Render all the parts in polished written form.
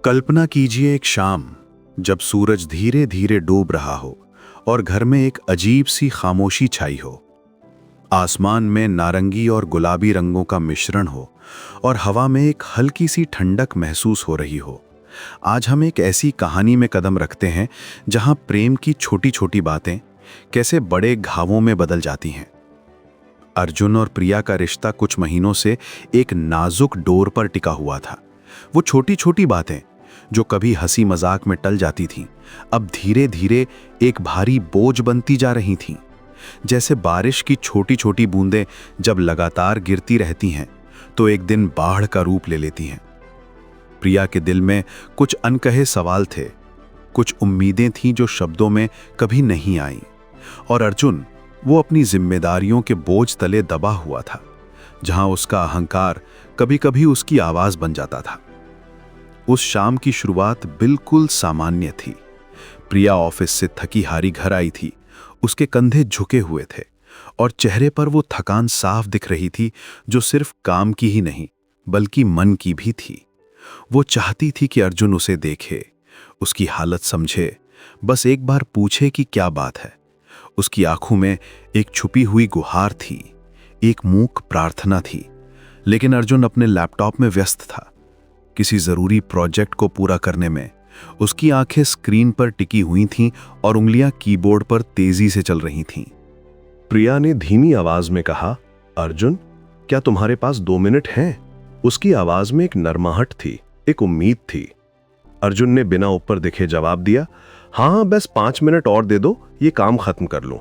कल्पना कीजिए एक शाम जब सूरज धीरे धीरे डूब रहा हो और घर में एक अजीब सी खामोशी छाई हो। आसमान में नारंगी और गुलाबी रंगों का मिश्रण हो और हवा में एक हल्की सी ठंडक महसूस हो रही हो। आज हम एक ऐसी कहानी में कदम रखते हैं जहां प्रेम की छोटी छोटी बातें कैसे बड़े घावों में बदल जाती हैं। अर्जुन और प्रिया का रिश्ता कुछ महीनों से एक नाजुक डोर पर टिका हुआ था। वो छोटी छोटी बातें जो कभी हंसी मजाक में टल जाती थीं, अब धीरे धीरे एक भारी बोझ बनती जा रही थीं। जैसे बारिश की छोटी छोटी बूंदें जब लगातार गिरती रहती हैं तो एक दिन बाढ़ का रूप ले लेती हैं। प्रिया के दिल में कुछ अनकहे सवाल थे, कुछ उम्मीदें थीं जो शब्दों में कभी नहीं आईं, और अर्जुन वो अपनी जिम्मेदारियों के बोझ तले दबा हुआ था, जहां उसका अहंकार कभी कभी उसकी आवाज बन जाता था। उस शाम की शुरुआत बिल्कुल सामान्य थी। प्रिया ऑफिस से थकी हारी घर आई थी। उसके कंधे झुके हुए थे और चेहरे पर वो थकान साफ दिख रही थी, जो सिर्फ काम की ही नहीं बल्कि मन की भी थी। वो चाहती थी कि अर्जुन उसे देखे, उसकी हालत समझे, बस एक बार पूछे कि क्या बात है। उसकी आंखों में एक छुपी हुई गुहार थी, एक मूक प्रार्थना थी। लेकिन अर्जुन अपने लैपटॉप में व्यस्त था, किसी जरूरी प्रोजेक्ट को पूरा करने में। उसकी आंखें स्क्रीन पर टिकी हुई थीं और उंगलियां कीबोर्ड पर तेजी से चल रही थीं। प्रिया ने धीमी आवाज में कहा, अर्जुन, क्या तुम्हारे पास 2 मिनट हैं? उसकी आवाज में एक नरमाहट थी, एक उम्मीद थी। अर्जुन ने बिना ऊपर दिखे जवाब दिया, हाँ, बस 5 मिनट और दे दो, ये काम खत्म कर लूं।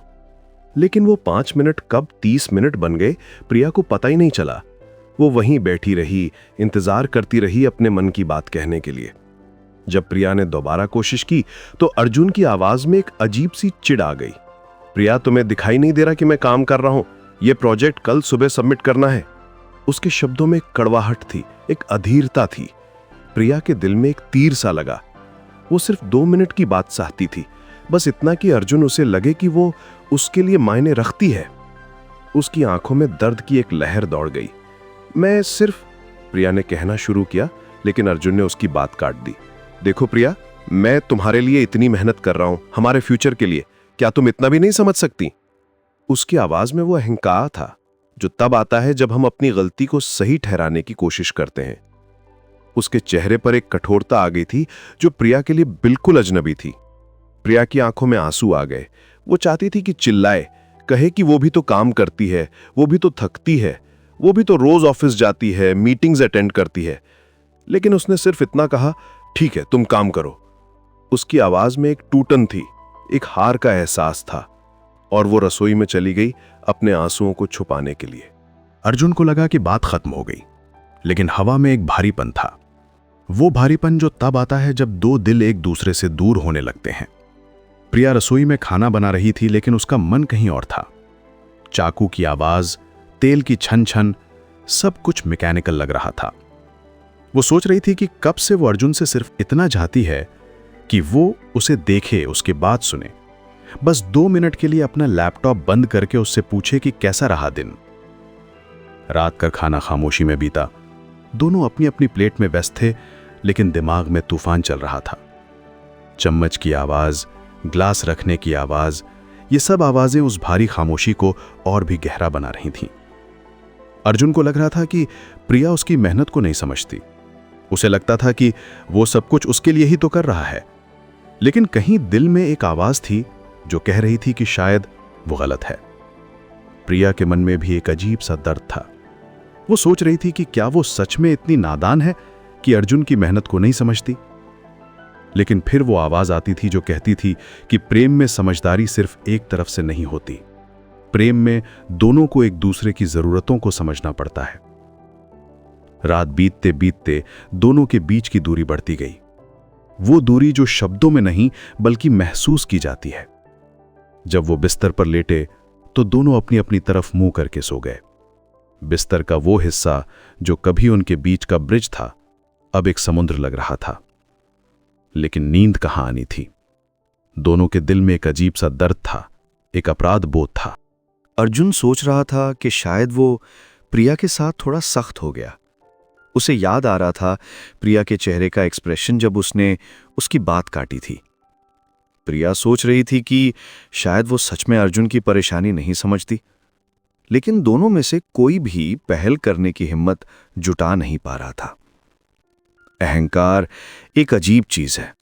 लेकिन वो 5 मिनट कब 30 मिनट बन गए, प्रिया को पता ही नहीं चला। वो वहीं बैठी रही, इंतजार करती रही अपने मन की बात कहने के लिए। जब प्रिया ने दोबारा कोशिश की तो अर्जुन की आवाज में एक अजीब सी चिढ़ आ गई। प्रिया, तुम्हें दिखाई नहीं दे रहा कि मैं काम कर रहा हूं? यह प्रोजेक्ट कल सुबह सबमिट करना है। उसके शब्दों में एक कड़वाहट थी, एक अधीरता थी। प्रिया के दिल में एक तीर सा लगा। वो सिर्फ 2 मिनट की बात चाहती थी, बस इतना कि अर्जुन उसे लगे कि वो उसके लिए मायने रखती है। उसकी आंखों में दर्द की एक लहर दौड़ गई। मैं सिर्फ, प्रिया ने कहना शुरू किया, लेकिन अर्जुन ने उसकी बात काट दी। देखो प्रिया, मैं तुम्हारे लिए इतनी मेहनत कर रहा हूं, हमारे फ्यूचर के लिए, क्या तुम इतना भी नहीं समझ सकती? उसकी आवाज में वो अहंकार था जो तब आता है जब हम अपनी गलती को सही ठहराने की कोशिश करते हैं। उसके चेहरे पर एक कठोरता आ गई थी जो प्रिया के लिए बिल्कुल अजनबी थी। प्रिया की आंखों में आंसू आ गए। वो चाहती थी कि चिल्लाए, कहे कि वो भी तो काम करती है, वो भी तो थकती है, वो भी तो रोज ऑफिस जाती है, मीटिंग्स अटेंड करती है। लेकिन उसने सिर्फ इतना कहा, ठीक है, तुम काम करो। उसकी आवाज में एक टूटन थी, एक हार का एहसास था, और वो रसोई में चली गई अपने आंसुओं को छुपाने के लिए। अर्जुन को लगा कि बात खत्म हो गई, लेकिन हवा में एक भारीपन था। वो भारीपन जो तब आता है जब 2 दिल एक दूसरे से दूर होने लगते हैं। प्रिया रसोई में खाना बना रही थी, लेकिन उसका मन कहीं और था। चाकू की आवाज, तेल की छन छन, सब कुछ मैकेनिकल लग रहा था। वो सोच रही थी कि कब से वो अर्जुन से सिर्फ इतना चाहती है कि वो उसे देखे, उसकी बात सुने, बस 2 मिनट के लिए अपना लैपटॉप बंद करके उससे पूछे कि कैसा रहा दिन। रात का खाना खामोशी में बीता। दोनों अपनी अपनी प्लेट में व्यस्त थे, लेकिन दिमाग में तूफान चल रहा था। चम्मच की आवाज, ग्लास रखने की आवाज, ये सब आवाजें उस भारी खामोशी को और भी गहरा बना रही थीं। अर्जुन को लग रहा था कि प्रिया उसकी मेहनत को नहीं समझती। उसे लगता था कि वो सब कुछ उसके लिए ही तो कर रहा है, लेकिन कहीं दिल में एक आवाज थी जो कह रही थी कि शायद वो गलत है। प्रिया के मन में भी एक अजीब सा दर्द था। वो सोच रही थी कि क्या वो सच में इतनी नादान है कि अर्जुन की मेहनत को नहीं समझती। लेकिन फिर वो आवाज आती थी जो कहती थी कि प्रेम में समझदारी सिर्फ एक तरफ से नहीं होती। प्रेम में दोनों को एक दूसरे की जरूरतों को समझना पड़ता है। रात बीतते बीतते दोनों के बीच की दूरी बढ़ती गई, वो दूरी जो शब्दों में नहीं बल्कि महसूस की जाती है। जब वो बिस्तर पर लेटे तो दोनों अपनी अपनी तरफ मुंह करके सो गए। बिस्तर का वो हिस्सा जो कभी उनके बीच का ब्रिज था, अब एक समुद्र लग रहा था। लेकिन नींद कहां आनी थी। दोनों के दिल में एक अजीब सा दर्द था, एक अपराध बोध था। अर्जुन सोच रहा था कि शायद वो प्रिया के साथ थोड़ा सख्त हो गया। उसे याद आ रहा था प्रिया के चेहरे का एक्सप्रेशन जब उसने उसकी बात काटी थी। प्रिया सोच रही थी कि शायद वो सच में अर्जुन की परेशानी नहीं समझती, लेकिन दोनों में से कोई भी पहल करने की हिम्मत जुटा नहीं पा रहा था। अहंकार एक अजीब चीज है।